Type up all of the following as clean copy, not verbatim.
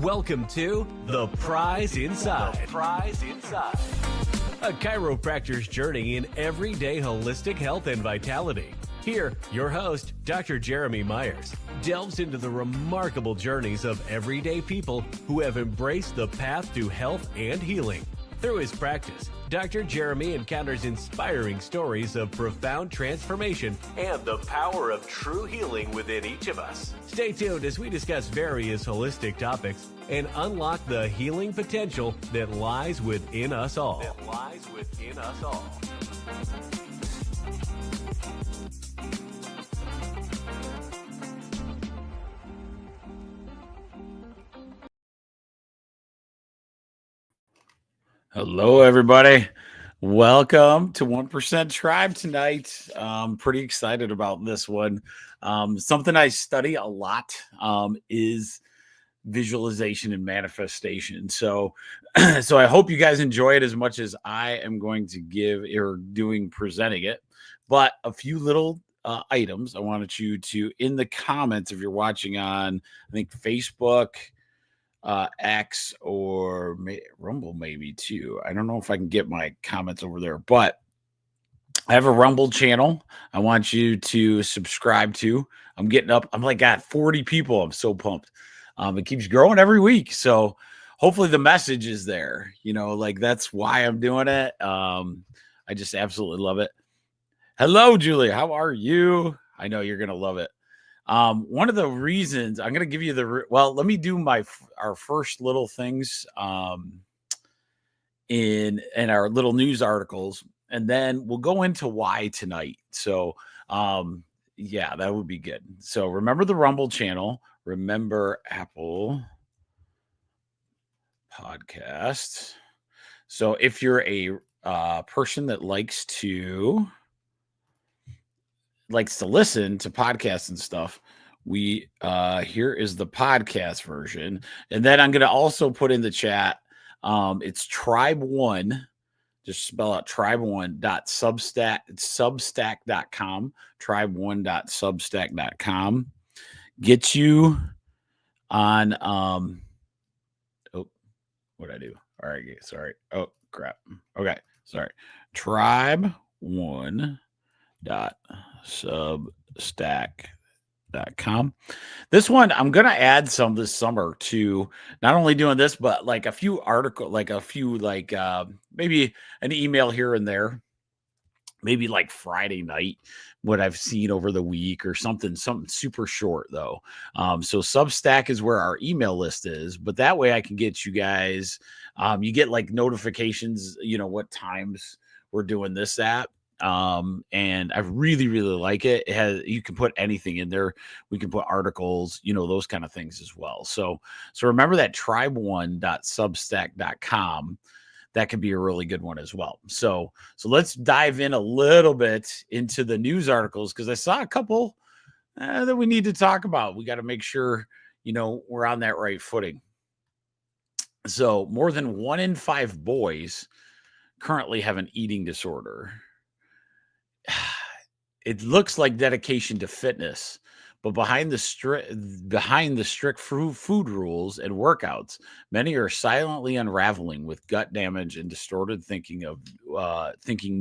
Welcome to The Prize Inside. A chiropractor's journey in everyday holistic health and vitality. Here, your host, Dr. Jeremy Myers, delves into the remarkable journeys of everyday people who have embraced the path to health and healing. Through his practice, Dr. Jeremy encounters inspiring stories of profound transformation and the power of true healing within each of us. Stay tuned as we discuss various holistic topics and unlock the healing potential that lies within us all. Hello, everybody. Welcome to 1% Tribe tonight. I'm pretty excited about this one. Something I study a lot is visualization and manifestation. So I hope you guys enjoy it as much as I am going to give or presenting it. But a few little items I wanted you to, in the comments, if you're watching on, I think, Facebook, X, or Rumble maybe too. I don't know if I can get my comments over there, but I have a Rumble channel I want you to subscribe to. I'm getting up. I'm like got 40 people. I'm so pumped. It keeps growing every week. So hopefully the message is there, like that's why I'm doing it. I just absolutely love it. Hello, Julia. How are you? I know you're going to love it. One of the reasons I'm going to give you let me do our first little things, in our little news articles, and then we'll go into why tonight. So, yeah, that would be good. So remember the Rumble channel, remember Apple Podcasts. So if you're a person that likes to listen to podcasts and stuff, we here is the podcast version, and then I'm going to also put in the chat, it's Tribe One, just spell out tribe1.substack.com, tribe1.substack.com. Get you on what'd I do? All right, sorry. Oh crap. Okay, sorry. Tribe1.substack.com. This one I'm gonna add some this summer to not only doing this, but like a few maybe an email here and there, maybe like Friday night, what I've seen over the week or something super short though. So Substack is where our email list is, but that way I can get you guys, you get like notifications, what times we're doing this at. And I really, really like it. You can put anything in there. We can put articles, those kind of things as well. So remember that tribe1.substack.com. That could be a really good one as well. So let's dive in a little bit into the news articles, because I saw a couple that we need to talk about. We got to make sure, we're on that right footing. So more than 1 in 5 boys currently have an eating disorder. It looks like dedication to fitness, but behind the strict food rules and workouts, many are silently unraveling with gut damage and distorted thinking new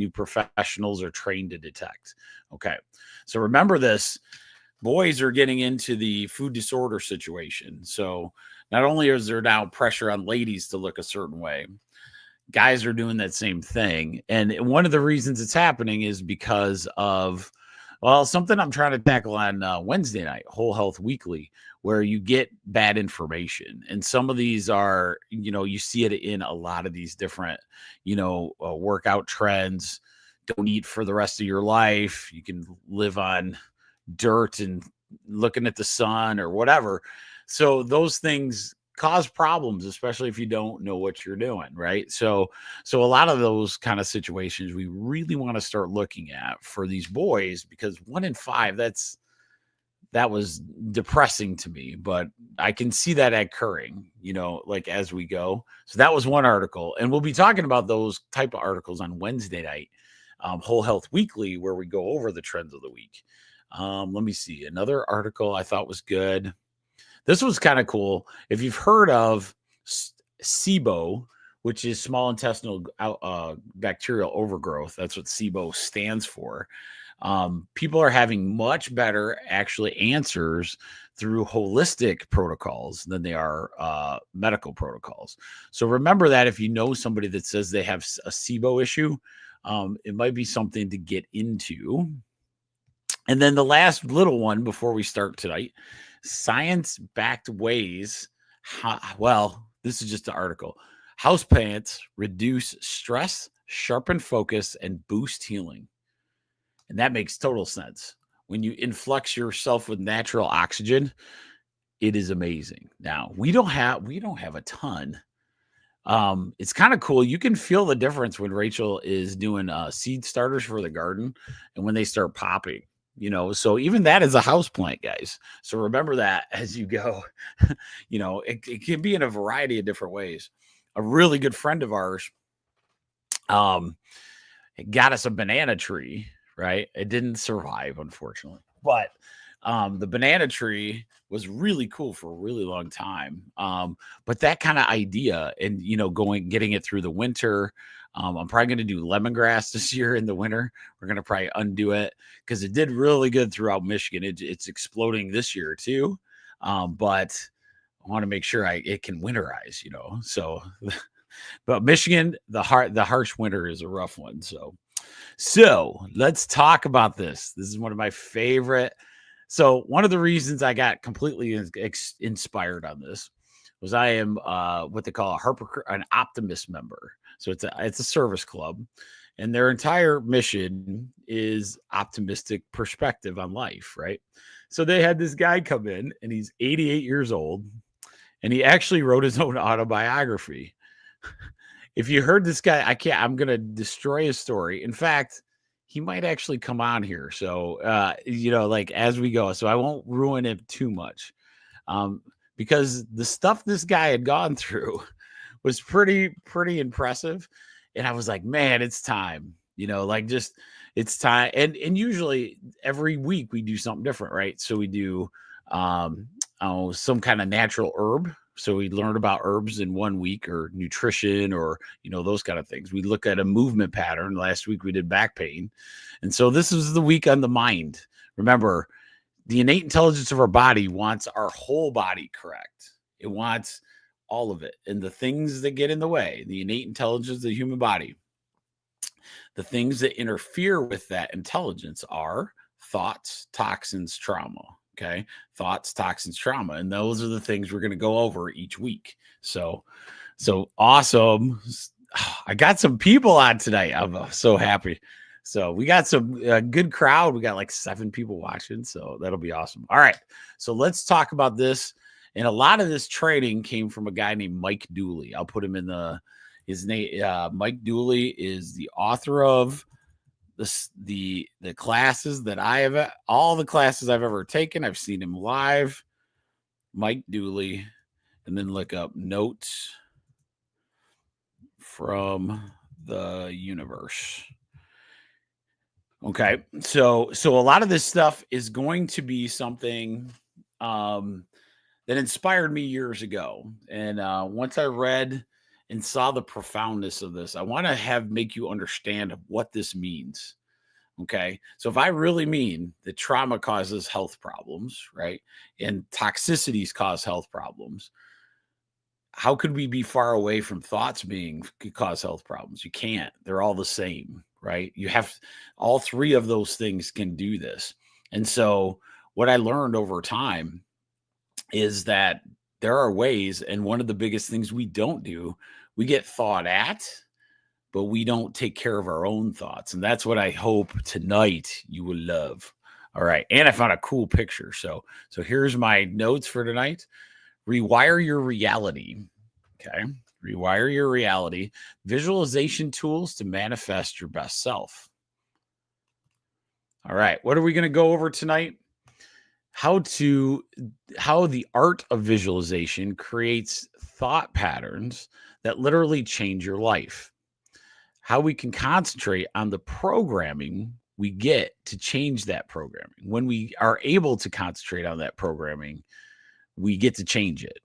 professionals are trained to detect. Okay, so remember this: boys are getting into the food disorder situation. So not only is there now pressure on ladies to look a certain way, guys are doing that same thing. And one of the reasons it's happening is because of, something I'm trying to tackle on Wednesday night, Whole Health Weekly, where you get bad information. And some of these are, you see it in a lot of these different, workout trends. Don't eat for the rest of your life. You can live on dirt and looking at the sun or whatever. So those things cause problems, especially if you don't know what you're doing, right? So a lot of those kind of situations we really want to start looking at for these boys, because 1 in 5, that was depressing to me, but I can see that occurring, like as we go. So that was one article, and we'll be talking about those type of articles on Wednesday night, Whole Health Weekly, where we go over the trends of the week. Let me see. Another article I thought was good. This was kind of cool. If you've heard of SIBO, which is small intestinal bacterial overgrowth, that's what SIBO stands for. People are having much better actually answers through holistic protocols than they are medical protocols. So remember that if you know somebody that says they have a SIBO issue, it might be something to get into. And then the last little one before we start tonight, science-backed ways. This is just an article. Houseplants reduce stress, sharpen focus, and boost healing. And that makes total sense. When you influx yourself with natural oxygen, it is amazing. Now, we don't have a ton. It's kind of cool. You can feel the difference when Rachel is doing seed starters for the garden and when they start popping. So even that is a house plant, guys. So remember that as you go. It can be in a variety of different ways. A really good friend of ours got us a banana tree, right? It didn't survive, unfortunately. But the banana tree was really cool for a really long time. But that kind of idea and, getting it through the winter. I'm probably going to do lemongrass this year in the winter. We're going to probably undo it because it did really good throughout Michigan. It's exploding this year too. But I want to make sure it can winterize, so, but Michigan, the harsh winter is a rough one. So let's talk about this. This is one of my favorite. So one of the reasons I got completely inspired on this was I am what they call an Optimist member. So it's a service club, and their entire mission is optimistic perspective on life, right? So they had this guy come in, and he's 88 years old, and he actually wrote his own autobiography. If you heard this guy, I'm going to destroy his story. In fact, he might actually come on here. So, as we go, so I won't ruin it too much. Because the stuff this guy had gone through was pretty impressive. And I was like, man, it's time, it's time. And usually every week we do something different, right? So we do some kind of natural herb. So we learn about herbs in 1 week, or nutrition, or, those kind of things. We look at a movement pattern. Last week we did back pain. And so this is the week on the mind. Remember, the innate intelligence of our body wants our whole body correct. It wants all of it. And the things that get in the way, the innate intelligence of the human body, the things that interfere with that intelligence are thoughts, toxins, trauma. Okay. Thoughts, toxins, trauma. And those are the things we're going to go over each week. So awesome. I got some people on tonight. I'm so happy. So we got some good crowd. We got like 7 people watching. So that'll be awesome. All right. So let's talk about this. And a lot of this training came from a guy named Mike Dooley. I'll put him in his name. Mike Dooley is the author of the classes that all the classes I've ever taken. I've seen him live. Mike Dooley. And then look up notes from the universe. Okay. So a lot of this stuff is going to be something that inspired me years ago. And once I read and saw the profoundness of this, I want to make you understand what this means. Okay. So if I really mean that trauma causes health problems, right? And toxicities cause health problems, how could we be far away from thoughts could cause health problems? You can't. They're all the same, right? You have all 3 of those things can do this. And so what I learned over time is that there are ways, and one of the biggest things we don't do, we get thought at, but we don't take care of our own thoughts. And that's what I hope tonight you will love. All right. And I found a cool picture. So here's my notes for tonight. Rewire your reality. Okay. Rewire your reality. Visualization tools to manifest your best self. All right. What are we going to go over tonight? How the art of visualization creates thought patterns that literally change your life. How we can concentrate on the programming we get to change that programming. When we are able to concentrate on that programming, we get to change it.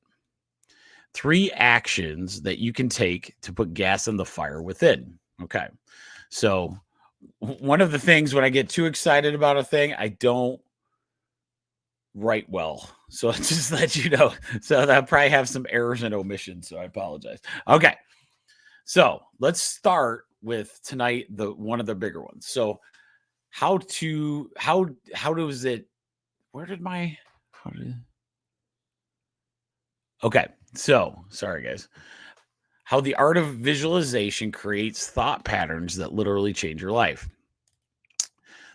3 actions that you can take to put gas on the fire within. Okay. So one of the things when I get too excited about a thing, I don't write well. So I'll just let you know. So I'll probably have some errors and omissions. So I apologize. Okay. So let's start with tonight, one of the bigger ones. So how does it, okay. So sorry guys. How the art of visualization creates thought patterns that literally change your life.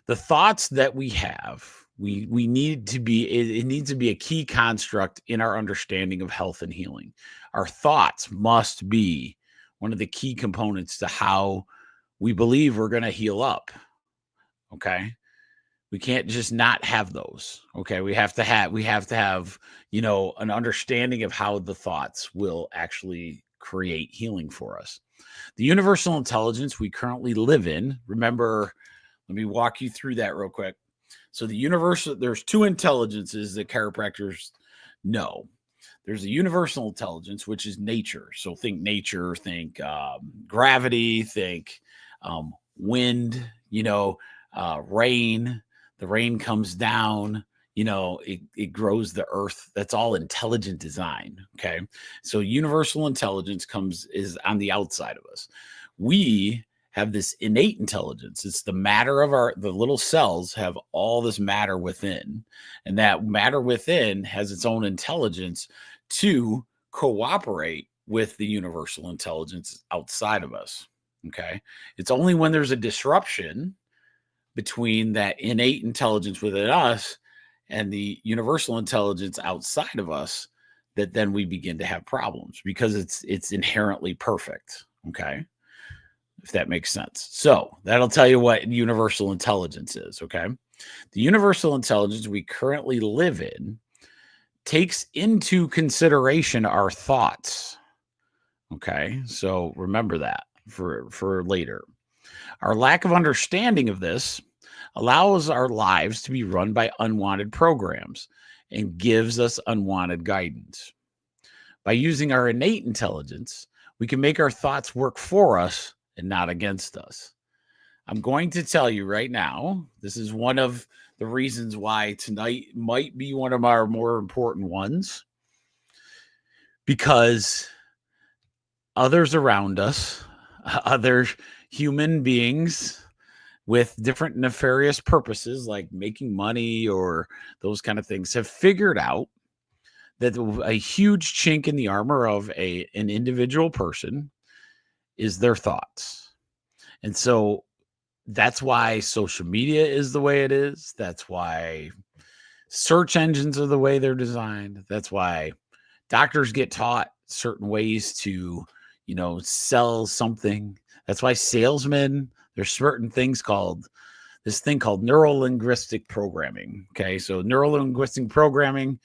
The thoughts that we have, it needs to be a key construct in our understanding of health and healing. Our thoughts must be one of the key components to how we believe we're going to heal up. Okay. We can't just not have those. Okay. We have to have, an understanding of how the thoughts will actually create healing for us. The universal intelligence we currently live in, remember, let me walk you through that real quick. So there's 2 intelligences that chiropractors know. There's a universal intelligence, which is nature. So think nature, think gravity, think wind, rain. The rain comes down, it grows the earth. That's all intelligent design. Okay. So universal intelligence is on the outside of us. We have this innate intelligence. It's the matter of the little cells have all this matter within, and that matter within has its own intelligence to cooperate with the universal intelligence outside of us. Okay. It's only when there's a disruption between that innate intelligence within us and the universal intelligence outside of us that then we begin to have problems, because it's inherently perfect. Okay. If that makes sense. So that'll tell you what universal intelligence is. Okay. The universal intelligence we currently live in takes into consideration our thoughts. Okay. So remember that for later. Our lack of understanding of this allows our lives to be run by unwanted programs and gives us unwanted guidance. By using our innate intelligence, we can make our thoughts work for us and not against us. I'm going to tell you right now, this is one of the reasons why tonight might be one of our more important ones, because others around us, other human beings with different nefarious purposes like making money or those kind of things, have figured out that a huge chink in the armor of an individual person is their thoughts. And so that's why social media is the way it is. That's why search engines are the way they're designed. That's why doctors get taught certain ways to, sell something. That's why salesmen, there's certain things called neuro-linguistic programming. Okay. So neuro-linguistic programming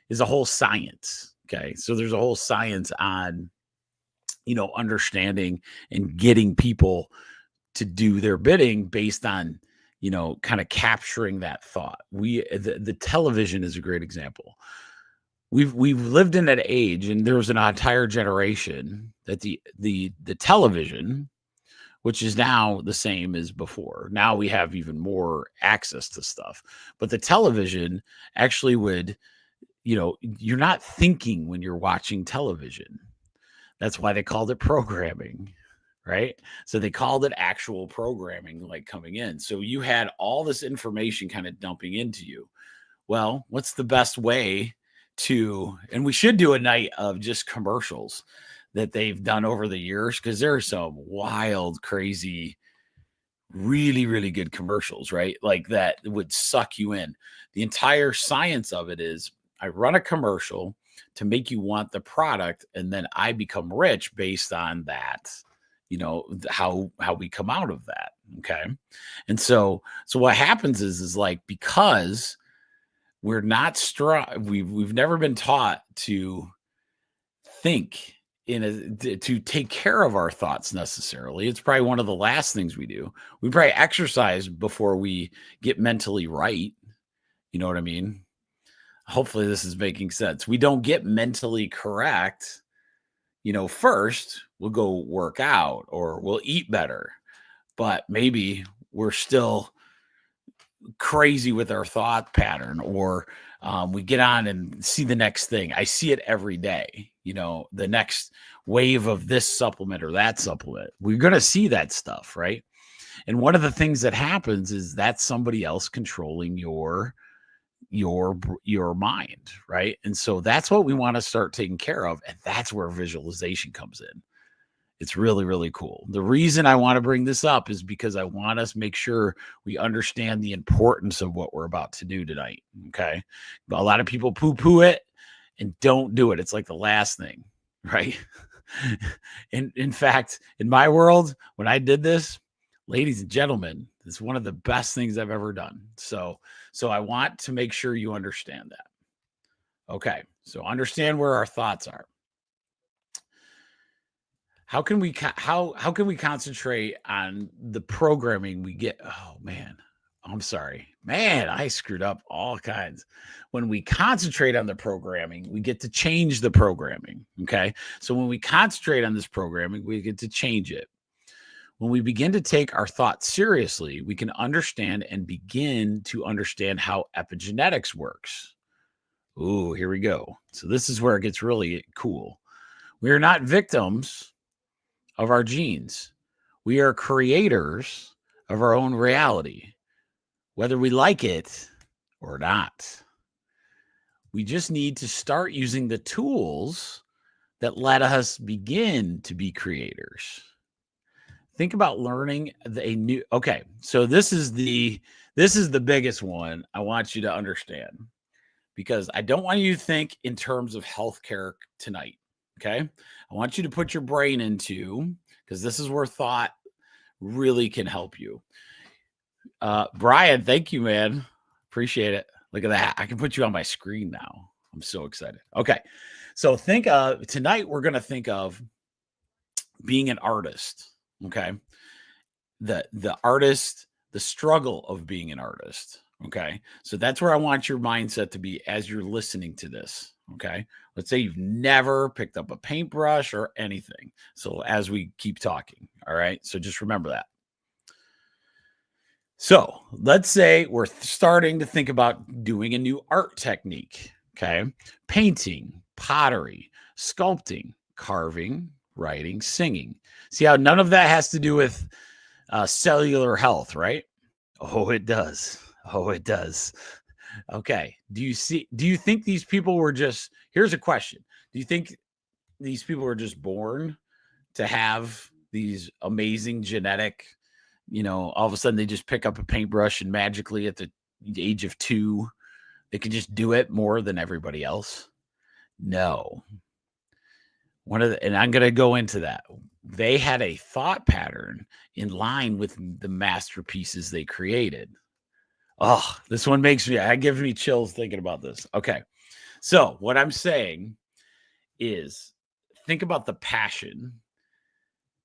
is a whole science. Okay. So there's a whole science on, understanding and getting people to do their bidding based on, kind of capturing that thought. The television is a great example. We've lived in that age, and there was an entire generation that the television, which is now the same as before. Now we have even more access to stuff, but the television actually would, you're not thinking when you're watching television. That's why they called it programming, right? So they called it actual programming, like coming in. So you had all this information kind of dumping into you. Well, what's the best way and we should do a night of just commercials that they've done over the years, because there are some wild, crazy, really, really good commercials, right? Like that would suck you in. The entire science of it is I run a commercial to make you want the product, and then I become rich based on that, how we come out of that. Okay. And so what happens is like, because we're not strong, we've never been taught to think to take care of our thoughts necessarily. It's probably one of the last things we do. We probably exercise before we get mentally right. You know what I mean? Hopefully this is making sense. We don't get mentally correct. First we'll go work out or we'll eat better, but maybe we're still crazy with our thought pattern, or we get on and see the next thing. I see it every day, the next wave of this supplement or that supplement. We're going to see that stuff, right? And one of the things that happens is that's somebody else controlling your mind, right? And so that's what we want to start taking care of, and that's where visualization comes in. It's really, really cool. The reason I want to bring this up is because I want us to make sure we understand the importance of what we're about to do tonight. Okay. But a lot of people poo-poo it and don't do it. It's like the last thing, right? In fact, in my world, when I did this, ladies and gentlemen, it's one of the best things I've ever done. So I want to make sure you understand that. Okay. So understand where our thoughts are. How can we concentrate on the programming we get? Oh man, I'm sorry, man, I screwed up all kinds. When we concentrate on the programming, we get to change the programming. Okay, so when we concentrate on this programming, we get to change it. When we begin to take our thoughts seriously, we can understand and begin to understand how epigenetics works. Ooh, here we go. So this is where it gets really cool. We are not victims of our genes. We are creators of our own reality, whether we like it or not. We just need to start using the tools that let us begin to be creators. Think about learning okay, so this is the biggest one I want you to understand, because I don't want you to think in terms of healthcare tonight. Okay. I want you to put your brain into, because this is where thought really can help you. Brian, thank you, man. Appreciate it. Look at that. I can put you on my screen now. I'm so excited. Okay. So tonight we're going to think of being an artist. Okay. The artist, the struggle of being an artist. Okay. So that's where I want your mindset to be as you're listening to this. Okay. Let's say you've never picked up a paintbrush or anything. So as we keep talking, all right. So just remember that. So let's say we're starting to think about doing a new art technique. Okay. Painting, pottery, sculpting, carving, writing, singing. See how none of that has to do with cellular health, right? Oh, it does. Oh, it does. Okay. Do you think these people were just, here's a question. Do you think these people were just born to have these amazing genetic, all of a sudden they just pick up a paintbrush and magically at the age of 2, they can just do it more than everybody else? No. And I'm going to go into that. They had a thought pattern in line with the masterpieces they created. Oh, this one gives me chills thinking about this. Okay. So what I'm saying is, think about the passion.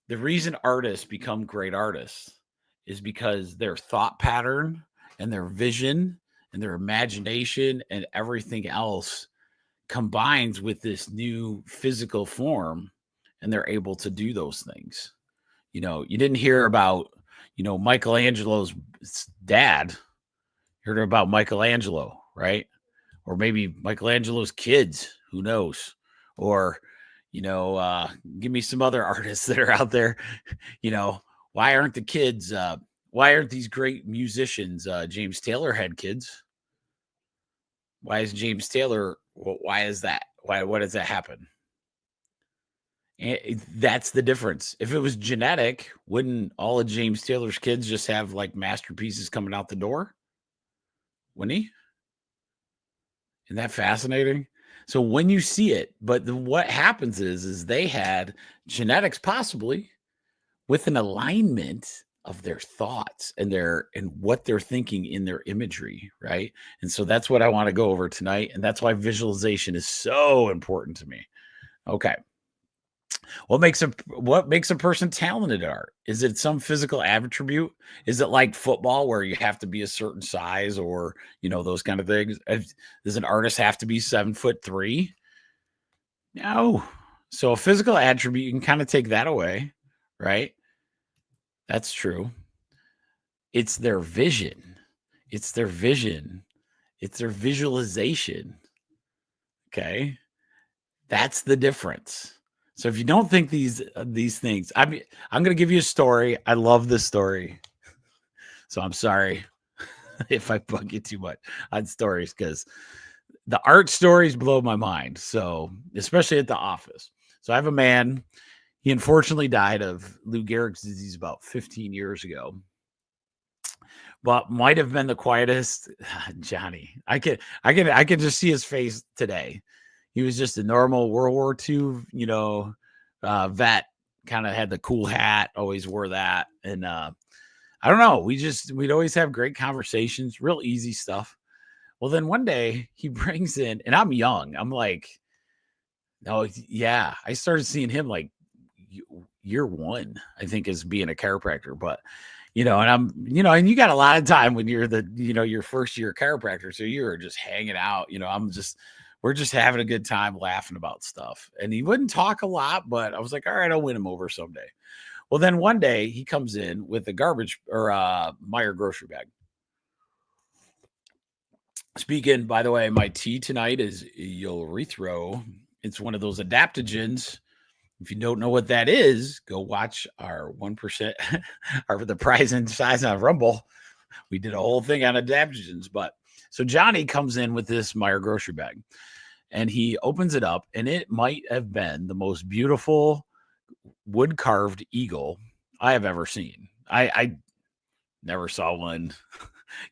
The reason artists become great artists is because their thought pattern and their vision and their imagination and everything else combines with this new physical form, and they're able to do those things. You didn't hear about, Michelangelo's dad. You heard about Michelangelo, right? Or maybe Michelangelo's kids, who knows? Or, give me some other artists that are out there. Why aren't the kids, why aren't these great musicians? James Taylor had kids. Why is James Taylor, why is that? What does that happen? That's the difference. If it was genetic, wouldn't all of James Taylor's kids just have like masterpieces coming out the door? Wouldn't he? Isn't that fascinating? So when you see it, but what happens is they had genetics possibly with an alignment of their thoughts and what they're thinking in their imagery, right? And so that's what I want to go over tonight, and that's why visualization is so important to me. Okay. What makes a person talented at art? Is it some physical attribute? Is it like football where you have to be a certain size, or those kind of things? Does an artist have to be 7'3"? No. So a physical attribute, you can kind of take that away, right? That's true. It's their vision. It's their vision. It's their visualization. Okay. That's the difference. So if you don't think these things, I'm going to give you a story. I love this story. So I'm sorry if I bug you too much on stories, because the art stories blow my mind. So especially at the office. So I have a man, he unfortunately died of Lou Gehrig's disease about 15 years ago, but might have been the quietest. Johnny, I can just see his face today. He was just a normal World War II, vet, kind of had the cool hat, always wore that. And I don't know, we'd always have great conversations, real easy stuff. Well, then one day he brings in, and I'm young. I'm like, oh yeah, I started seeing him like year one, I think, as being a chiropractor. But and I'm, and you got a lot of time when you're your first year chiropractor. So you're just hanging out, we're just having a good time laughing about stuff. And he wouldn't talk a lot, but I was like, all right, I'll win him over someday. Well, then one day he comes in with a garbage or Meyer grocery bag. Speaking, by the way, my tea tonight is urethro. It's one of those adaptogens. If you don't know what that is, go watch our 1% or the prize and size on Rumble. We did a whole thing on adaptogens. But so Johnny comes in with this Meyer grocery bag, and he opens it up, and it might have been the most beautiful wood carved eagle I have ever seen. I never saw one.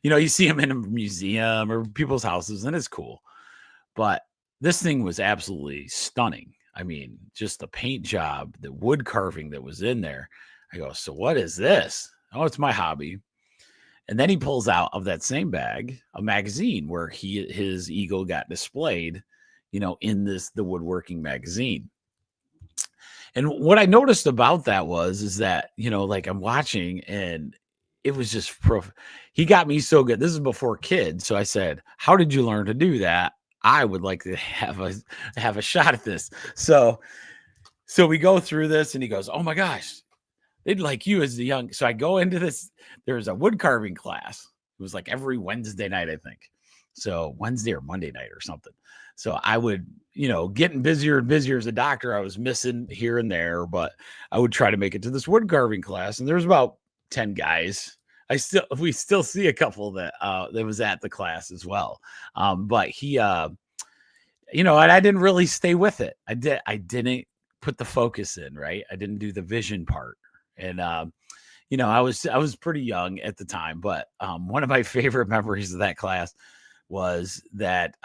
You see them in a museum or people's houses, and it's cool. But this thing was absolutely stunning. I mean, just the paint job, the wood carving that was in there. I go, so what is this? Oh, it's my hobby. And then he pulls out of that same bag a magazine where his eagle got displayed, in the woodworking magazine. And what I noticed about that is that, like I'm watching, and it was just he got me so good. This is before kids. So I said, how did you learn to do that? I would like to have a shot at this. So we go through this, and he goes, oh my gosh, they'd like you as the young. So I go into this. There's a wood carving class. It was like every Wednesday night, I think. So Wednesday or Monday night or something. So I would, getting busier and busier as a doctor. I was missing here and there, but I would try to make it to this wood carving class. And there was about 10 guys. We still see a couple that was at the class as well. But he, and I didn't really stay with it. I didn't put the focus in, right? I didn't do the vision part. And, I was pretty young at the time, but one of my favorite memories of that class was that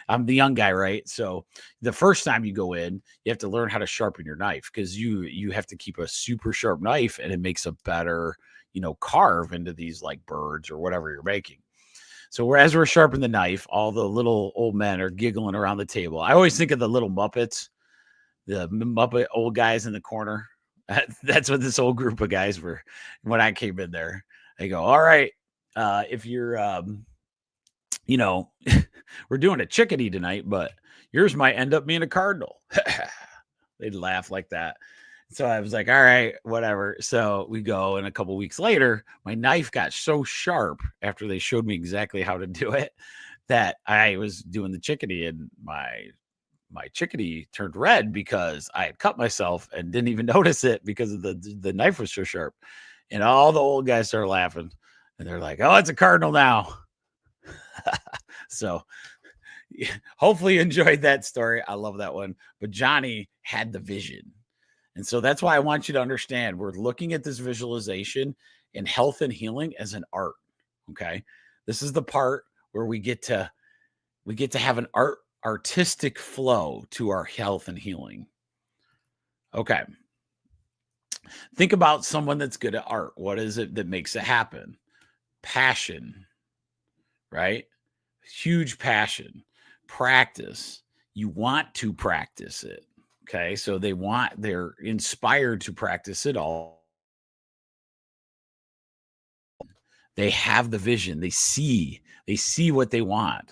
I'm the young guy, right? So the first time you go in, you have to learn how to sharpen your knife, because you have to keep a super sharp knife, and it makes a better, carve into these like birds or whatever you're making. So as we're sharpening the knife, all the little old men are giggling around the table. I always think of the little Muppets, the Muppet old guys in the corner. That's what this old group of guys were when I came in there. They go, all right, if you're, we're doing a chickadee tonight, but yours might end up being a cardinal. They'd laugh like that. So I was like, all right, whatever. So we go, and a couple weeks later, my knife got so sharp after they showed me exactly how to do it that I was doing the chickadee, and my chickadee turned red because I had cut myself and didn't even notice it because of the knife was so sharp. And all the old guys started laughing, and they're like, oh, it's a cardinal now. So, hopefully you enjoyed that story. I love that one. But Johnny had the vision. And so that's why I want you to understand we're looking at this visualization and health and healing as an art. Okay. This is the part where we get to have an artistic flow to our health and healing. Okay. Think about someone that's good at art. What is it that makes it happen? Passion, right? Huge passion. Practice. You want to practice it. Okay. So they're inspired to practice it all. They have the vision. They see what they want,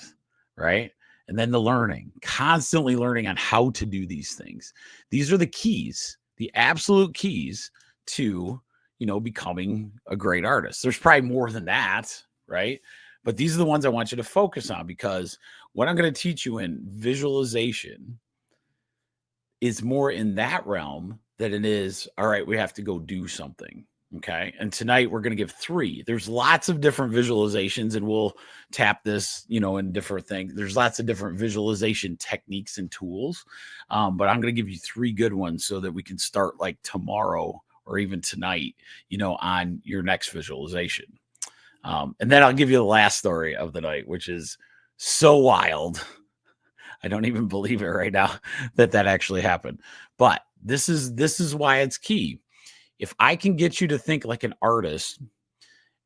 right? And then the learning, constantly learning on how to do these things. These are the keys, the absolute keys to, becoming a great artist. There's probably more than that, right? But these are the ones I want you to focus on, because what I'm going to teach you in visualization is more in that realm than it is, all right, we have to go do something. Okay. And tonight we're going to give 3. There's lots of different visualizations, and we'll tap this, in different things. There's lots of different visualization techniques and tools. But I'm going to give you 3 good ones so that we can start like tomorrow or even tonight, on your next visualization. And then I'll give you the last story of the night, which is so wild. I don't even believe it right now that actually happened. But this is why it's key. If I can get you to think like an artist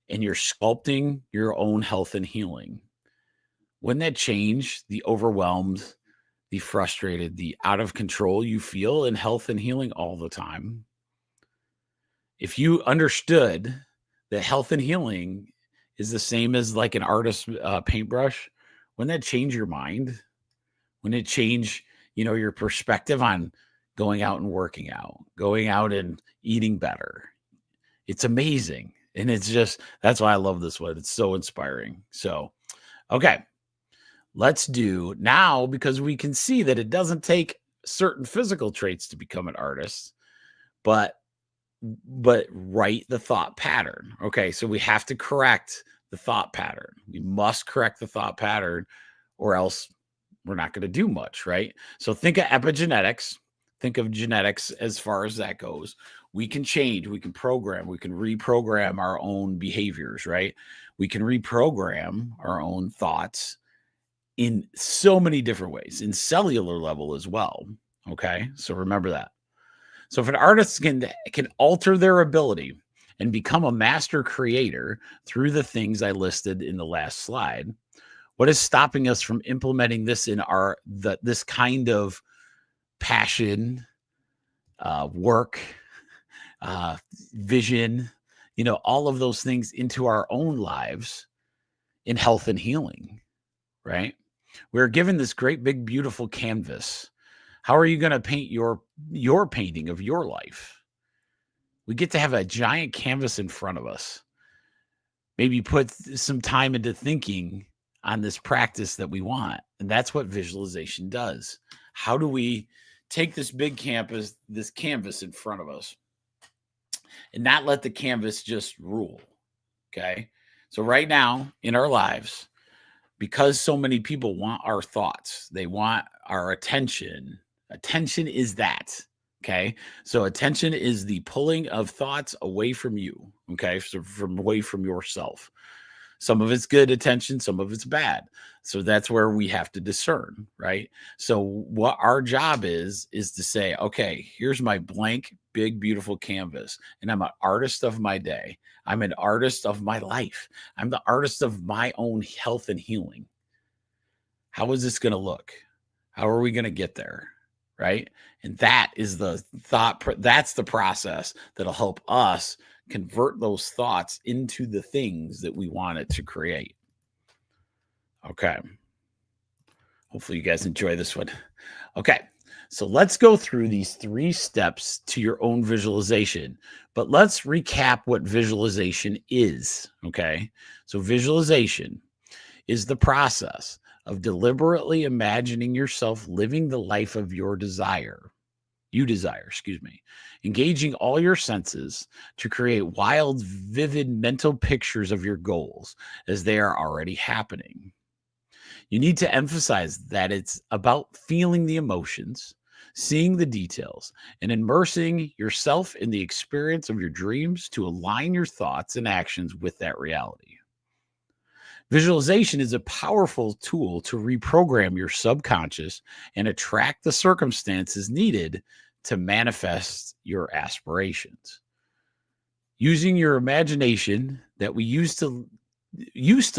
and you're sculpting your own health and healing, wouldn't that change the overwhelmed, the frustrated, the out of control you feel in health and healing all the time? If you understood that health and healing is the same as like an artist's paintbrush, wouldn't that change your mind? Wouldn't it change, your perspective on going out and working out, going out and eating better? It's amazing. And that's why I love this one. It's so inspiring. So, okay, let's do now, because we can see that it doesn't take certain physical traits to become an artist, but write the thought pattern. Okay. So we have to correct the thought pattern. We must correct the thought pattern, or else we're not going to do much. Right. So think of epigenetics. Think of genetics as far as that goes. We can change, we can program, we can reprogram our own behaviors, right? We can reprogram our own thoughts in so many different ways, in cellular level as well. Okay, so remember that. So if an artist can alter their ability and become a master creator through the things I listed in the last slide, what is stopping us from implementing this in this kind of passion, work, vision, all of those things into our own lives in health and healing, right? We're given this great, big, beautiful canvas. How are you going to paint your painting of your life? We get to have a giant canvas in front of us. Maybe put some time into thinking on this practice that we want. And that's what visualization does. How do we take this big canvas in front of us and not let the canvas just rule? Okay. So right now in our lives, because so many people want our thoughts, they want our attention. Attention is that. Okay. So attention is the pulling of thoughts away from you. Okay. So away from yourself. Some of it's good attention, some of it's bad. So that's where we have to discern, right? So what our job is to say, okay, here's my blank, big, beautiful canvas. And I'm an artist of my day. I'm an artist of my life. I'm the artist of my own health and healing. How is this going to look? How are we going to get there? Right? And that is the thought. That's the process that'll help us convert those thoughts into the things that we want it to create. Okay. Hopefully you guys enjoy this one. Okay. So let's go through these 3 steps to your own visualization, but let's recap what visualization is. Okay. So visualization is the process of deliberately imagining yourself living the life of your desire. Engaging all your senses to create wild, vivid mental pictures of your goals as they are already happening. You need to emphasize that it's about feeling the emotions, seeing the details, and immersing yourself in the experience of your dreams to align your thoughts and actions with that reality. Visualization is a powerful tool to reprogram your subconscious and attract the circumstances needed to manifest your aspirations. Using your imagination that we used to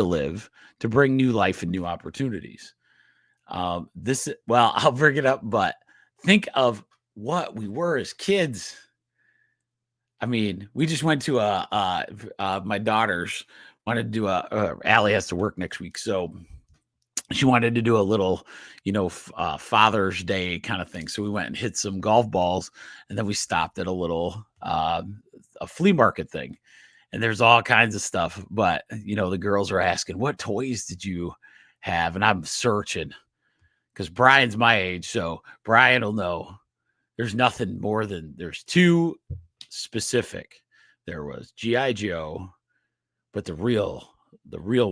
live to bring new life and new opportunities. I'll bring it up, but think of what we were as kids. I mean, we just went to my daughter's wanted to do Allie has to work next week, so she wanted to do a little, Father's Day kind of thing. So we went and hit some golf balls, and then we stopped at a little a flea market thing, and there's all kinds of stuff. But the girls are asking, "What toys did you have?" And I'm searching because Brian's my age, so Brian will know. There's nothing more than there's two specific. There was GI Joe, but the real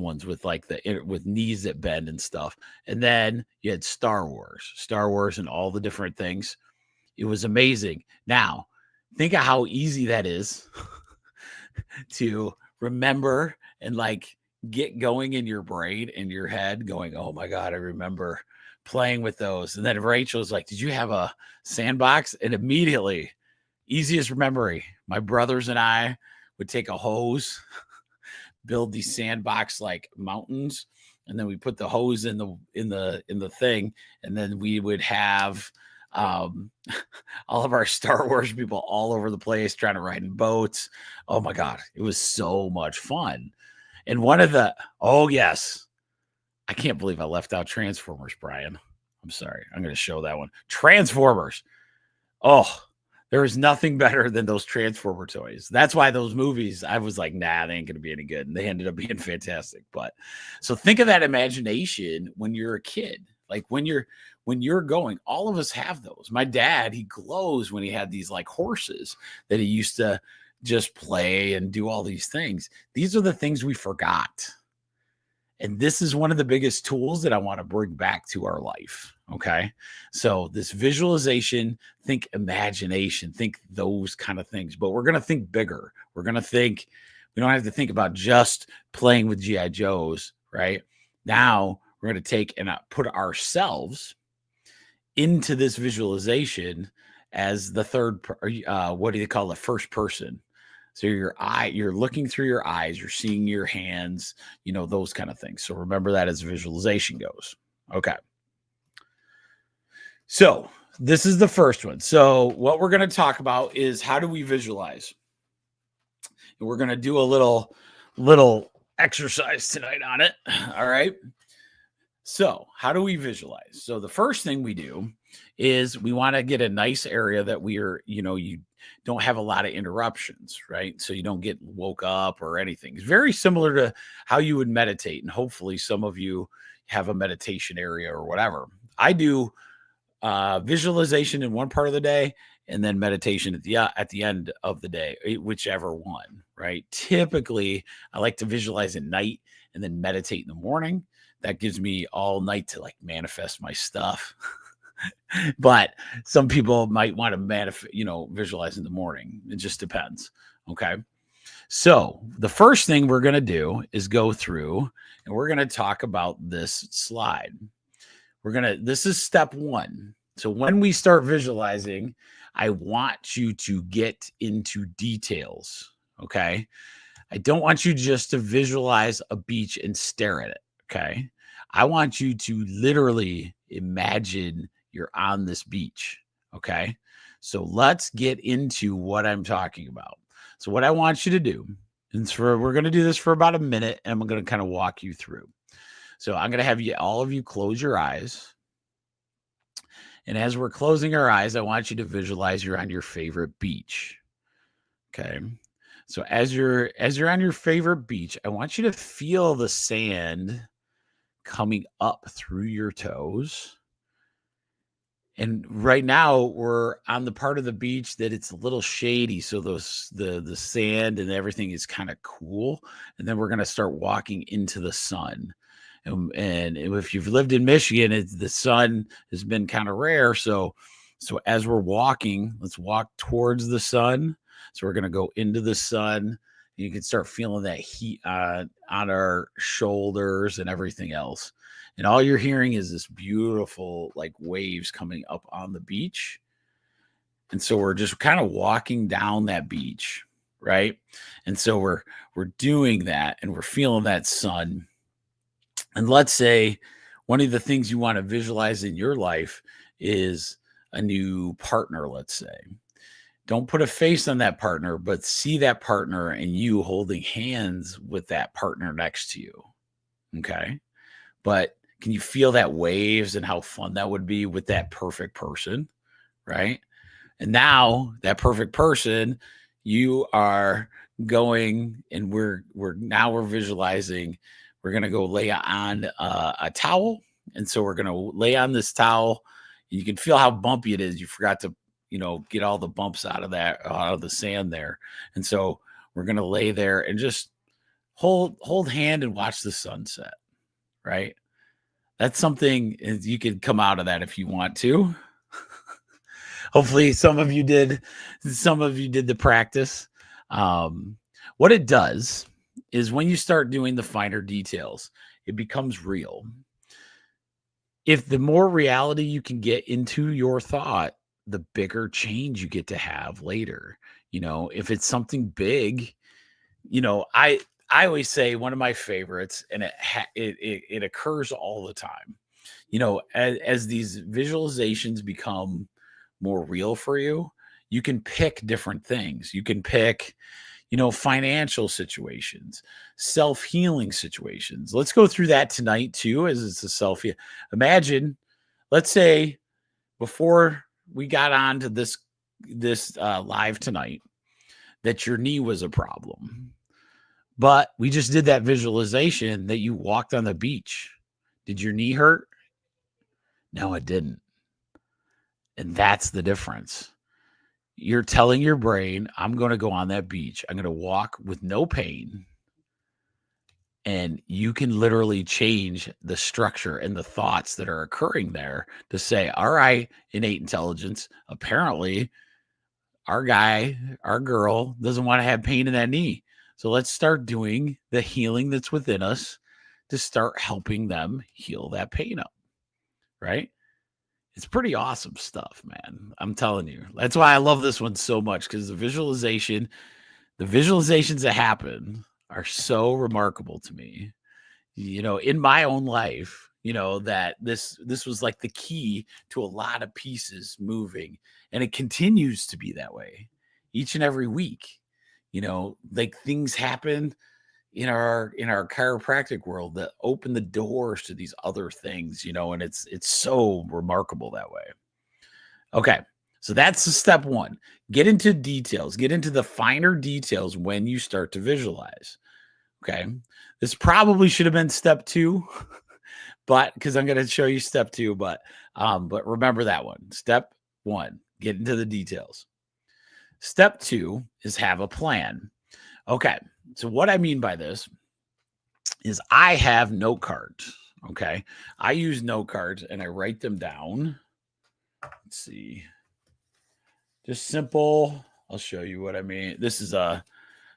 ones with like with knees that bend and stuff. And then you had Star Wars and all the different things. It was amazing. Now, think of how easy that is to remember and like get going in your brain and your head going, "Oh my God, I remember playing with those." And then Rachel's like, "Did you have a sandbox?" And immediately, easiest memory, my brothers and I would take a hose, build these sandbox like mountains, and then we put the hose in the thing, and then we would have all of our Star Wars people all over the place trying to ride in boats. Oh my God, it was so much fun. And oh yes, I can't believe I left out Transformers, Brian. I'm sorry. I'm going to show that one. Transformers. Oh, there is nothing better than those Transformer toys. That's why those movies, I was like, nah, they ain't going to be any good. And they ended up being fantastic. But so think of that imagination when you're a kid. Like when you're going, all of us have those. My dad, he glows when he had these like horses that he used to just play and do all these things. These are the things we forgot. And this is one of the biggest tools that I want to bring back to our life. Okay. So this visualization, think imagination, think those kind of things, but we're going to think bigger. We're going to think, we don't have to think about just playing with GI Joes, right? Now we're going to take and put ourselves into this visualization as the what do you call it? First person. So you're looking through your eyes, you're seeing your hands, those kind of things. So remember that as visualization goes. Okay. So this is the first one. So what we're going to talk about is how do we visualize? And we're going to do a little exercise tonight on it. All right. So how do we visualize? So the first thing we do is we want to get a nice area that you don't have a lot of interruptions, right? So you don't get woke up or anything. It's very similar to how you would meditate. And hopefully some of you have a meditation area or whatever. I do visualization in one part of the day and then meditation at the end of the day, whichever one, right? Typically, I like to visualize at night and then meditate in the morning. That gives me all night to like manifest my stuff. But some people might want to visualize in the morning. It just depends. Okay. So the first thing we're going to do is go through and we're going to talk about this slide. This is step one. So when we start visualizing, I want you to get into details. Okay. I don't want you just to visualize a beach and stare at it. Okay. I want you to literally imagine you're on this beach. Okay. So let's get into what I'm talking about. So what I want you to do, we're going to do this for about a minute and I'm going to kind of walk you through. So I'm going to have all of you close your eyes. And as we're closing our eyes, I want you to visualize you're on your favorite beach. Okay. So as you're on your favorite beach, I want you to feel the sand coming up through your toes. And right now we're on the part of the beach that it's a little shady. So the sand and everything is kind of cool. And then we're going to start walking into the sun. And if you've lived in Michigan, the sun has been kind of rare. So as we're walking, let's walk towards the sun. So we're going to go into the sun. You can start feeling that heat on our shoulders and everything else. And all you're hearing is this beautiful like waves coming up on the beach. And so we're just kind of walking down that beach, right? And so we're doing that and we're feeling that sun. And let's say one of the things you want to visualize in your life is a new partner, let's say. Don't put a face on that partner, but see that partner and you holding hands with that partner next to you. Okay. But can you feel that waves and how fun that would be with that perfect person? Right. And now that perfect person, you are going and we're visualizing, we're going to go lay on a towel. And so we're going to lay on this towel. You can feel how bumpy it is. You forgot to, get all the bumps out of the sand there. And so we're going to lay there and just hold hand and watch the sunset. Right. That's something you could come out of that if you want to. Hopefully some of you did the practice. What it does is when you start doing the finer details, it becomes real. If the more reality you can get into your thought, the bigger change you get to have later. If it's something big, I always say one of my favorites, and it occurs all the time. As these visualizations become more real for you, you can pick different things. You can pick, financial situations, self-healing situations. Let's go through that tonight too, as it's a self-heal. Imagine, let's say before we got on to this live tonight, that your knee was a problem. But we just did that visualization that you walked on the beach. Did your knee hurt? No, it didn't. And that's the difference. You're telling your brain, I'm going to go on that beach. I'm going to walk with no pain. And you can literally change the structure and the thoughts that are occurring there to say, all right, innate intelligence, apparently our guy, our girl doesn't want to have pain in that knee. So let's start doing the healing that's within us to start helping them heal that pain up, right? It's pretty awesome stuff, man. I'm telling you. That's why I love this one so much, because the visualizations that happen are so remarkable to me. In my own life, that this was like the key to a lot of pieces moving, and it continues to be that way each and every week. Like things happen in our chiropractic world that open the doors to these other things, and it's so remarkable that way. Okay. So that's the step one. Get into details, get into the finer details when you start to visualize. Okay. This probably should have been step two, but because I'm going to show you step two, but remember that one. Step one, get into the details. Step two is have a plan. Okay. So what I mean by this is I have note cards. Okay. I use note cards and I write them down. Let's see. Just simple. I'll show you what I mean. This is a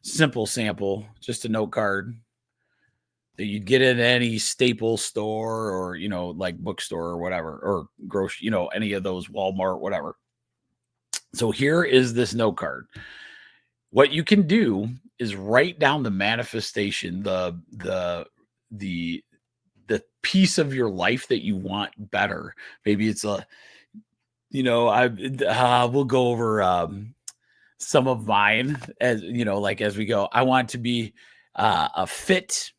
simple sample, just a note card that you'd get in any Staples store or, like bookstore or whatever, or grocery, any of those, Walmart, whatever. So here is this note card. What you can do is write down the manifestation, the piece of your life that you want better. Maybe it's we'll go over some of mine as as we go. I want to be a fit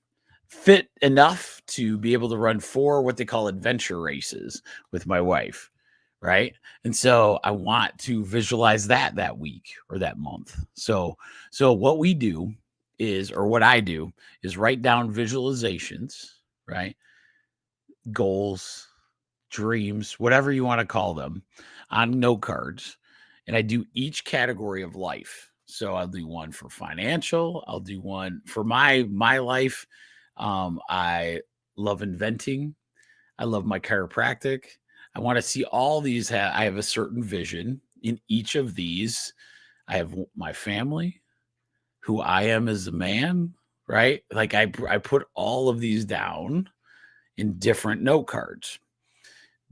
enough to be able to run 4 what they call adventure races with my wife. Right. And so I want to visualize that week or that month. So what we do is, or what I do is write down visualizations, right? Goals, dreams, whatever you want to call them, on note cards. And I do each category of life. So I'll do one for financial. I'll do one for my life. I love inventing. I love my chiropractic. I want to see all these. I have a certain vision in each of these. I have my family, who I am as a man, right? Like I put all of these down in different note cards.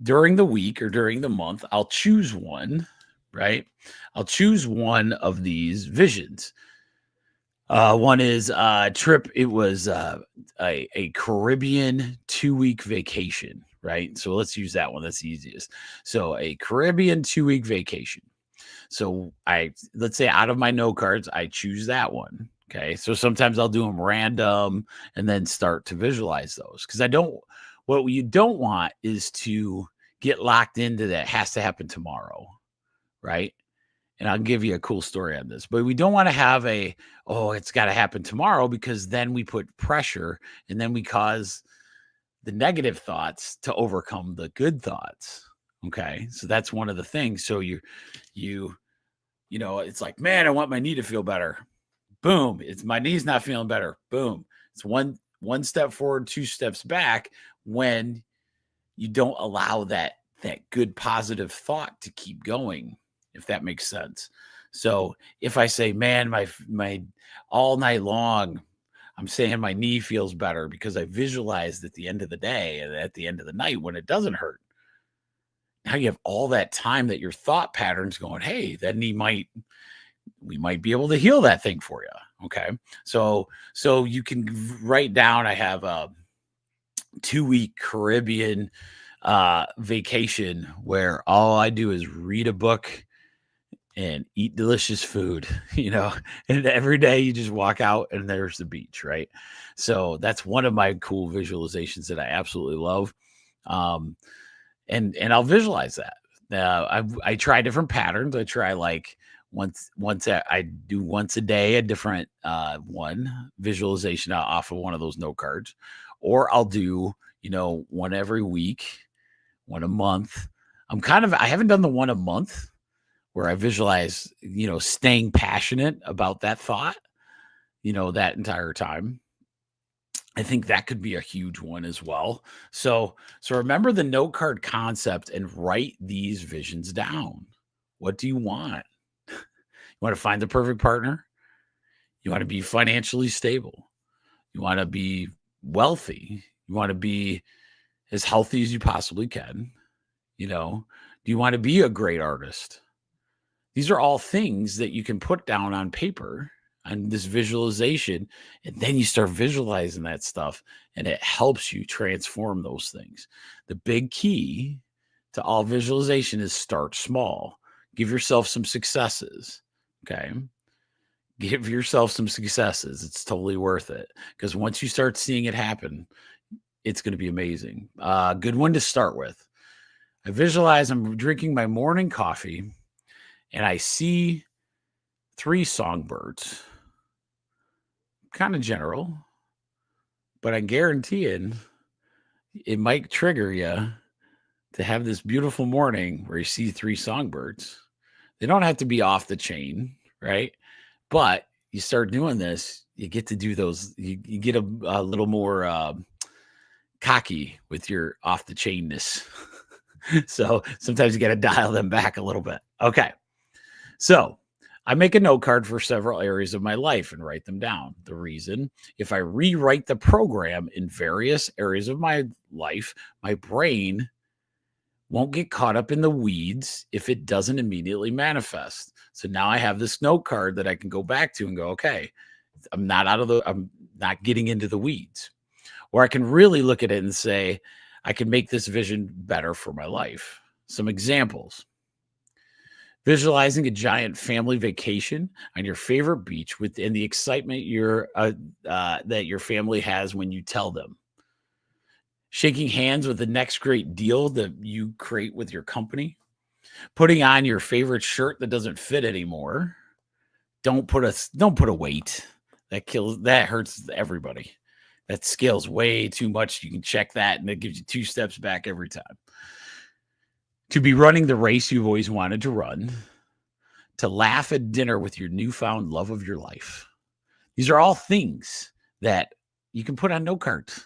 During the week or during the month, I'll choose one, right? I'll choose one of these visions. One is trip. It was a Caribbean 2-week vacation, right? So let's use that one. That's the easiest. So a Caribbean 2-week vacation. So let's say out of my note cards, I choose that one. Okay. So sometimes I'll do them random and then start to visualize those, because what you don't want is to get locked into that has to happen tomorrow, right? And I'll give you a cool story on this, but we don't want to have it's got to happen tomorrow, because then we put pressure and then we cause the negative thoughts to overcome the good thoughts. Okay. So that's one of the things. So it's like, man, I want my knee to feel better. Boom. It's my knee's not feeling better. Boom. It's one step forward, 2 steps back, when you don't allow that good positive thought to keep going, if that makes sense. So if I say, man, my all night long, I'm saying my knee feels better because I visualized at the end of the day and at the end of the night when it doesn't hurt. Now you have all that time that your thought patterns going, hey, that knee we might be able to heal that thing for you. Okay. So you can write down, I have a 2-week Caribbean vacation where all I do is read a book and eat delicious food, and every day you just walk out and there's the beach, right? So that's one of my cool visualizations that I absolutely love. And I'll visualize that. I try different patterns. I try like once I do once a day, a different one visualization off of one of those note cards, or I'll do, one every week, one a month. I haven't done the one a month where I visualize, staying passionate about that thought, that entire time. I think that could be a huge one as well. So remember the note card concept and write these visions down. What do you want? You want to find the perfect partner? You want to be financially stable? You want to be wealthy? You want to be as healthy as you possibly can? Do you want to be a great artist? These are all things that you can put down on paper on this visualization, and then you start visualizing that stuff, and it helps you transform those things. The big key to all visualization is start small. Give yourself some successes. Okay. Give yourself some successes. It's totally worth it, because once you start seeing it happen, it's going to be amazing. Good one to start with. I visualize I'm drinking my morning coffee and I see 3 songbirds. Kind of general, but I'm guaranteeing it might trigger you to have this beautiful morning where you see 3 songbirds. They don't have to be off the chain, right? But you start doing this, you get to do those. You get a little more cocky with your off the chainness. So sometimes you got to dial them back a little bit. Okay. So I make a note card for several areas of my life and write them down. The reason, if I rewrite the program in various areas of my life, my brain won't get caught up in the weeds if it doesn't immediately manifest. So now I have this note card that I can go back to and go, okay, I'm not getting into the weeds. Or I can really look at it and say, I can make this vision better for my life. Some examples. Visualizing a giant family vacation on your favorite beach within the excitement that your family has when you tell them. Shaking hands with the next great deal that you create with your company. Putting on your favorite shirt that doesn't fit anymore. Don't put a weight. That hurts everybody. That scales way too much. You can check that and it gives you 2 steps back every time. To be running the race you've always wanted to run. To laugh at dinner with your newfound love of your life. These are all things that you can put on note cards.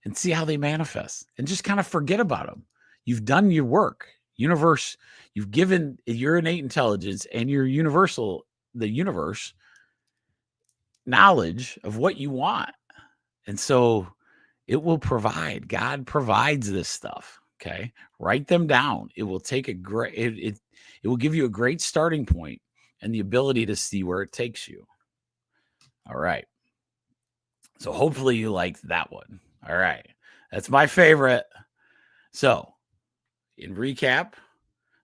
and see how they manifest and just kind of forget about them. You've done your work. Universe, you've given your innate intelligence and your the universe knowledge of what you want. And so it will provide. God provides this stuff. Okay. Write them down. It will take it will give you a great starting point and the ability to see where it takes you. All right. So hopefully you liked that one. All right. That's my favorite. So in recap,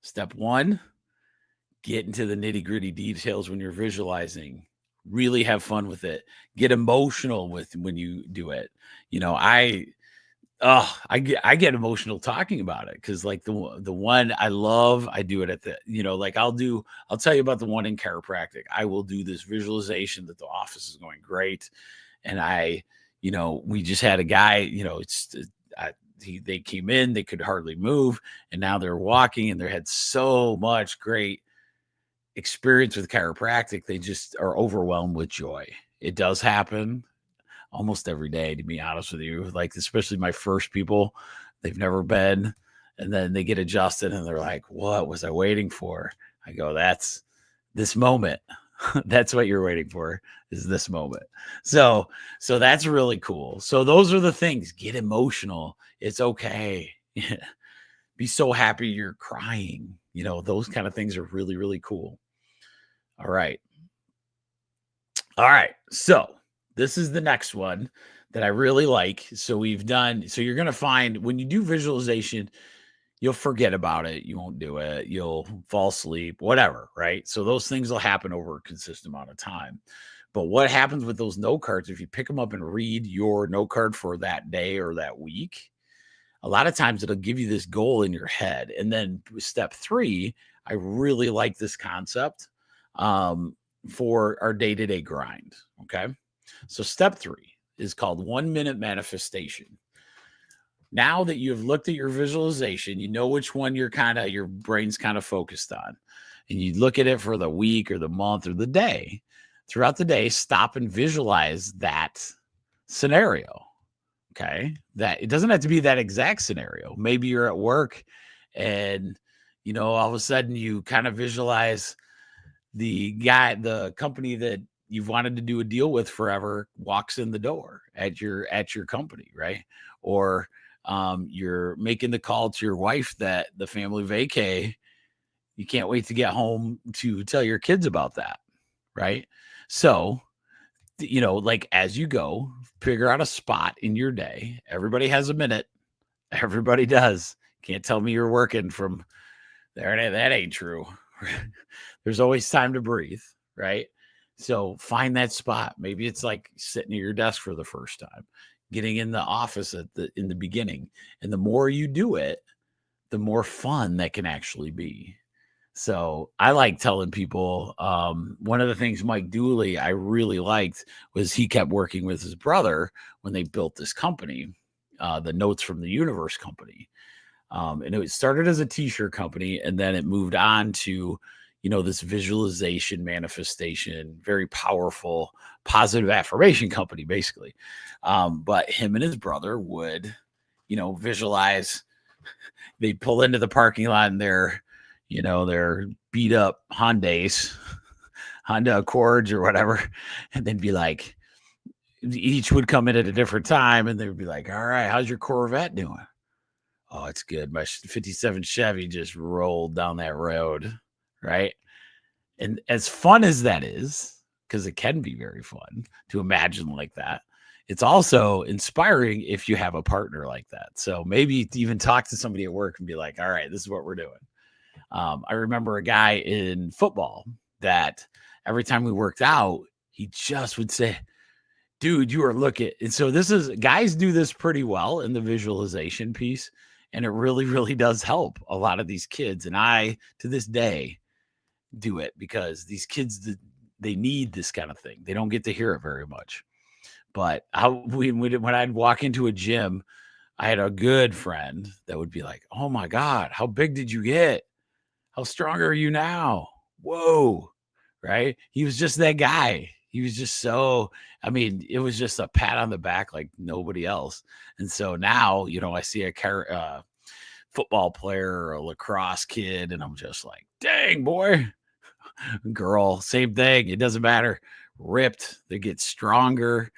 step 1, get into the nitty-gritty details when you're visualizing. Really have fun with it. Get emotional when you do it. I get emotional talking about it because like the one I love, I do it at the, like I'll tell you about the one in chiropractic. I will do this visualization that the office is going great. And we just had a guy, they came in, they could hardly move. And now they're walking and they had so much great experience with chiropractic. They just are overwhelmed with joy. It does happen almost every day, to be honest with you. Like, especially my first people, they've never been, and then they get adjusted and they're like, what was I waiting for? I go, that's this moment. That's what you're waiting for, is this moment. So that's really cool. So those are the things. Get emotional. It's okay. Be so happy you're crying. Those kind of things are really, really cool. All right. So this is the next one that I really like. So you're going to find when you do visualization, you'll forget about it. You won't do it. You'll fall asleep, whatever, right? So those things will happen over a consistent amount of time. But what happens with those note cards, if you pick them up and read your note card for that day or that week, a lot of times it'll give you this goal in your head. And then step 3, I really like this concept for our day-to-day grind. Okay. So step 3 is called 1 minute manifestation. Now that you've looked at your visualization, you know which one your brain's kind of focused on, and you look at it for the week or the month or the day. Throughout the day, stop and visualize that scenario. Okay. That it doesn't have to be that exact scenario. Maybe you're at work and, all of a sudden you kind of visualize the company that you've wanted to do a deal with forever walks in the door at your company, right? Or you're making the call to your wife that the family vacay, you can't wait to get home to tell your kids about that, right? So, like as you go, figure out a spot in your day. Everybody has a minute. Everybody does. Can't tell me you're working from there. That ain't true. There's always time to breathe, right? So find that spot. Maybe it's like sitting at your desk for the first time, getting in the office in the beginning. And the more you do it, the more fun that can actually be. So I like telling people, one of the things Mike Dooley I really liked was he kept working with his brother when they built this company, the Notes from the Universe company. And it started as a t-shirt company, and then it moved on to, this visualization, manifestation, very powerful, positive affirmation company, basically. But him and his brother would, visualize. They'd pull into the parking lot in their beat up Honda Accords or whatever, and they'd be like, each would come in at a different time, and they would be like, all right, how's your Corvette doing? Oh, it's good. My 57 Chevy just rolled down that road, right? And as fun as that is, because it can be very fun to imagine like that, it's also inspiring if you have a partner like that. So maybe even talk to somebody at work and be like, all right, this is what we're doing. I remember a guy in football that every time we worked out, he just would say, dude, you are looking. And so guys do this pretty well in the visualization piece. And it really, really does help a lot of these kids. And I, to this day, do it because these kids, they need this kind of thing. They don't get to hear it very much. But when I'd walk into a gym, I had a good friend that would be like, oh my God, how big did you get? How strong are you now? Whoa. Right. He was just that guy. He was just so, I mean, it was just a pat on the back like nobody else. And so now, I see a football player or a lacrosse kid, and I'm just like, dang, boy, girl, same thing. It doesn't matter. Ripped, they get stronger.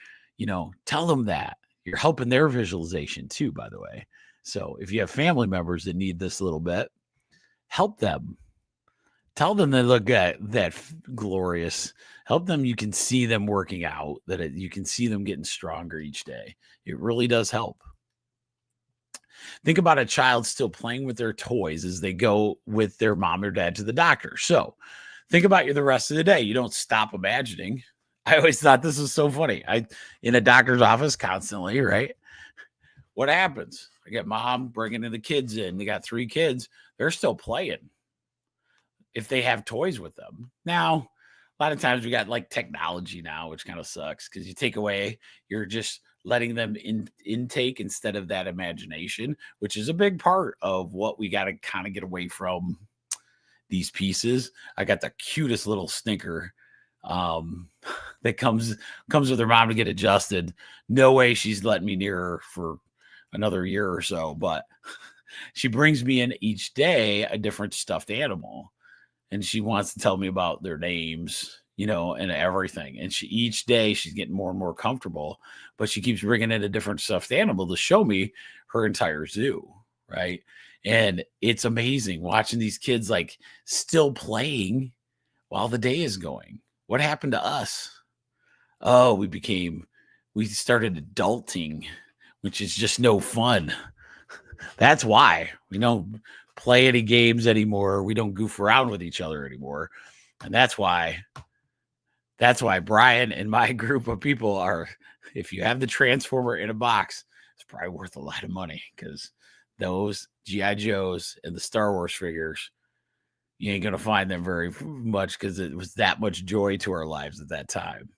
Tell them that. You're helping their visualization too, by the way. So if you have family members that need this a little bit, help them. Tell them they look at that glorious. Help them. You can see them working out, you can see them getting stronger each day. It really does help. Think about a child still playing with their toys as they go with their mom or dad to the doctor. So think about you the rest of the day. You don't stop imagining. I always thought this was so funny. In a doctor's office constantly, right? What happens? I get mom bringing in the kids in. They got 3 kids. They're still playing if they have toys with them. Now, a lot of times we got like technology now, which kind of sucks because you take away, you're just letting them intake instead of that imagination, which is a big part of what we got to kind of get away from these pieces. I got the cutest little stinker that comes with her mom to get adjusted. No way she's letting me near her for another year or so, but she brings me in each day a different stuffed animal, and she wants to tell me about their names, and everything. And each day she's getting more and more comfortable, but she keeps bringing in a different stuffed animal to show me her entire zoo. Right. And it's amazing watching these kids like still playing while the day is going. What happened to us? Oh, we started adulting, which is just no fun. That's why we don't play any games anymore. We don't goof around with each other anymore. And that's why Brian and my group of people are, if you have the Transformer in a box, it's probably worth a lot of money, because those G.I. Joes and the Star Wars figures, you ain't going to find them very much because it was that much joy to our lives at that time.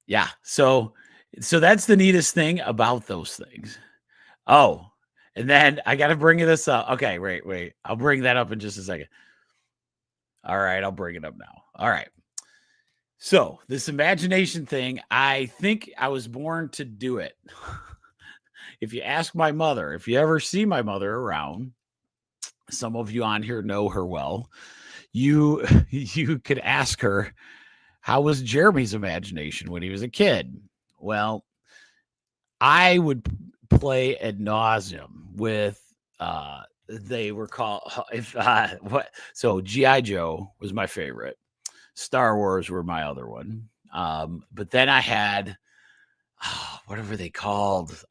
Yeah. So that's the neatest thing about those things. Oh, and then I got to bring this up. Okay, wait. I'll bring that up in just a second. All right, I'll bring it up now. All right. So this imagination thing, I think I was born to do it. If you ask my mother, if you ever see my mother around, some of you on here know her well, you could ask her, how was Jeremy's imagination when he was a kid? Well, I would play ad nauseum with they were called so G.I. Joe was my favorite. Star Wars were my other one. But then I had whatever they called.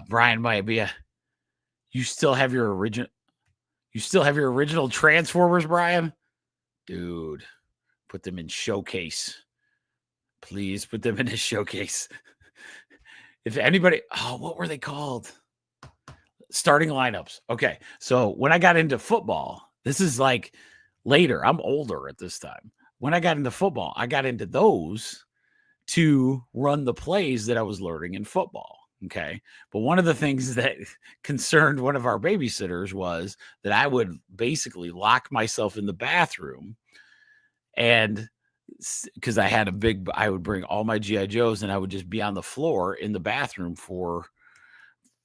Brian might be you still have your original Transformers, Brian? Dude, put them in showcase. Please put them in a showcase. If anybody, what were they called? Starting lineups. Okay. So when I got into football, this is like later, I'm older at this time. When I got into football, I got into those to run the plays that I was learning in football. Okay. But one of the things that concerned one of our babysitters was that I would basically lock myself in the bathroom, and because I would bring all my G.I. Joes and I would just be on the floor in the bathroom for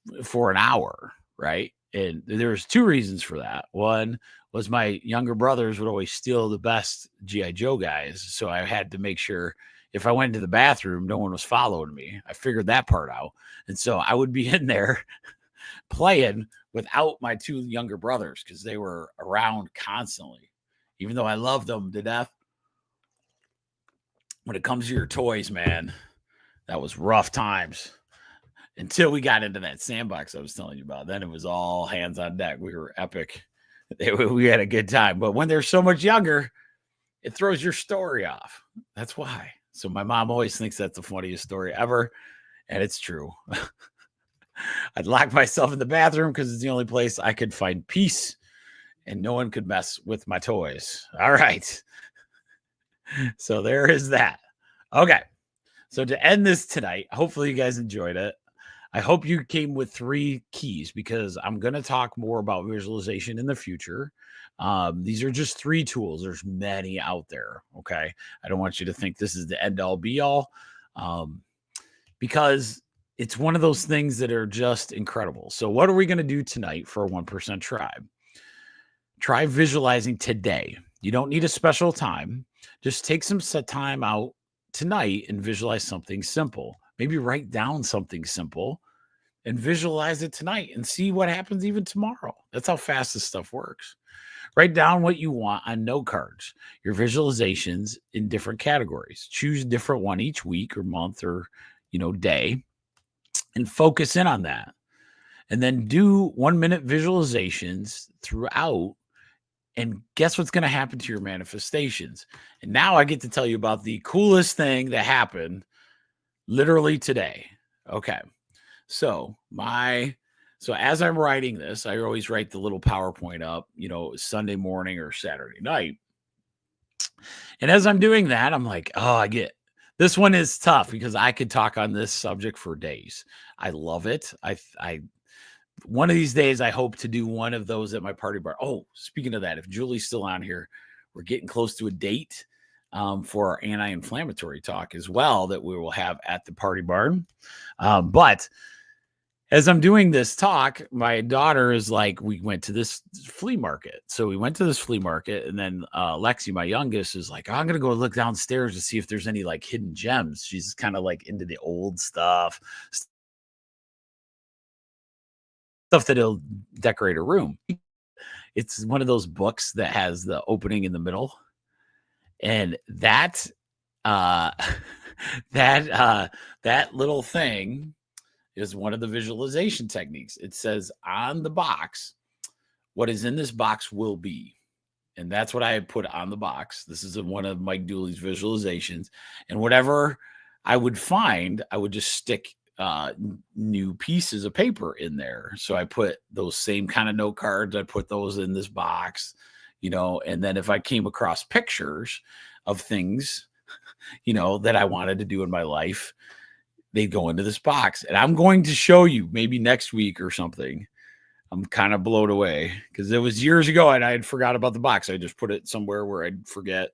an hour. Right. And there's 2 reasons for that. One was my younger brothers would always steal the best G.I. Joe guys. So I had to make sure if I went to the bathroom, no one was following me. I figured that part out. And so I would be in there playing without my 2 younger brothers because they were around constantly, even though I loved them to death. When it comes to your toys, man, that was rough times until we got into that sandbox I was telling you about. Then it was all hands on deck. We were epic. We had a good time. But when they're so much younger, it throws your story off. That's why. So my mom always thinks that's the funniest story ever. And it's true. I'd lock myself in the bathroom because it's the only place I could find peace and no one could mess with my toys. All right. So there is that. Okay. So to end this tonight, hopefully you guys enjoyed it. I hope you came with 3 keys because I'm going to talk more about visualization in the future. These are just 3 tools. There's many out there. Okay. I don't want you to think this is the end all be all, because it's one of those things that are just incredible. So, what are we going to do tonight for a 1% tribe? Try visualizing today. You don't need a special time. Just take some set time out tonight and visualize something simple. Maybe write down something simple and visualize it tonight and see what happens even tomorrow. That's how fast this stuff works. Write down what you want on note cards, your visualizations in different categories. Choose a different one each week or month or, day, and focus in on that. And then do 1-minute visualizations throughout. And guess what's going to happen to your manifestations? And now I get to tell you about the coolest thing that happened literally today. Okay. So as I'm writing this, I always write the little PowerPoint up, Sunday morning or Saturday night. And as I'm doing that, I'm like, this one is tough because I could talk on this subject for days. I love it. I one of these days, I hope to do one of those at my party bar. Oh, speaking of that, if Julie's still on here, we're getting close to a date for our anti-inflammatory talk as well that we will have at the party barn. But as I'm doing this talk, my daughter is like, we went to this flea market. So we went to this flea market, and then Lexi, my youngest, is like, I'm going to go look downstairs to see if there's any like hidden gems. She's kind of like into the old stuff that'll decorate a room. It's one of those books that has the opening in the middle. And that little thing is one of the visualization techniques. It says on the box, what is in this box will be. And that's what I had put on the box. This is one of Mike Dooley's visualizations. And whatever I would find, I would just stick new pieces of paper in there. So I put those same kind of note cards. I put those in this box, and then if I came across pictures of things, that I wanted to do in my life, they'd go into this box. And I'm going to show you maybe next week or something. I'm kind of blown away because it was years ago and I had forgot about the box. I just put it somewhere where I'd forget.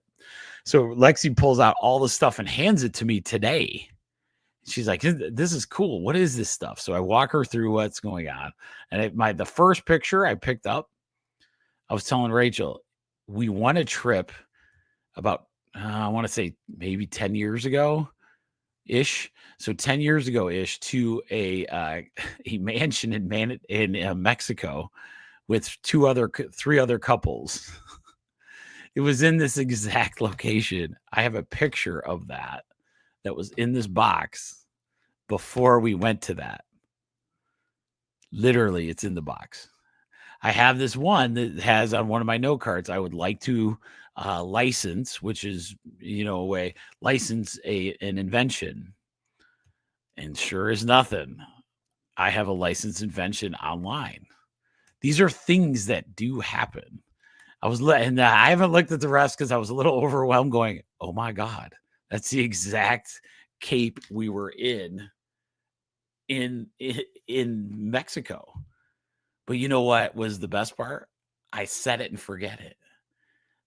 So Lexi pulls out all the stuff and hands it to me today. She's like, this is cool. What is this stuff? So I walk her through what's going on. And the first picture I picked up, I was telling Rachel, we won a trip about, I want to say maybe 10 years ago ish. So 10 years ago ish to a mansion in Mexico with 3 other couples. It was in this exact location. I have a picture of that was in this box before we went to that. Literally, it's in the box. I have this one that has on one of my note cards, I would like to license, which is, a way, license an invention. And sure as nothing, I have a licensed invention online. These are things that do happen. And I haven't looked at the rest because I was a little overwhelmed going, oh my God. That's the exact Cape we were in Mexico. But you know what was the best part? I set it and forget it.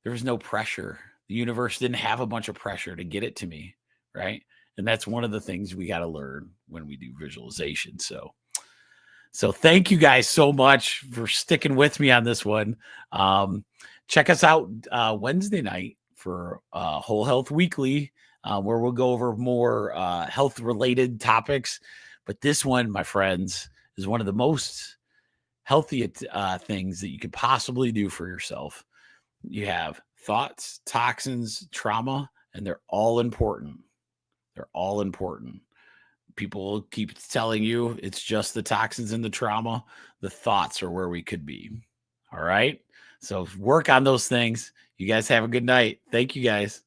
There was no pressure. The universe didn't have a bunch of pressure to get it to me, right? And that's one of the things we got to learn when we do visualization. So thank you guys so much for sticking with me on this one. Check us out Wednesday night for Whole Health Weekly, where we'll go over more health-related topics. But this one, my friends, is one of the most healthy things that you could possibly do for yourself. You have thoughts, toxins, trauma, and they're all important. They're all important. People keep telling you it's just the toxins and the trauma. The thoughts are where we could be. All right. So work on those things. You guys have a good night. Thank you guys.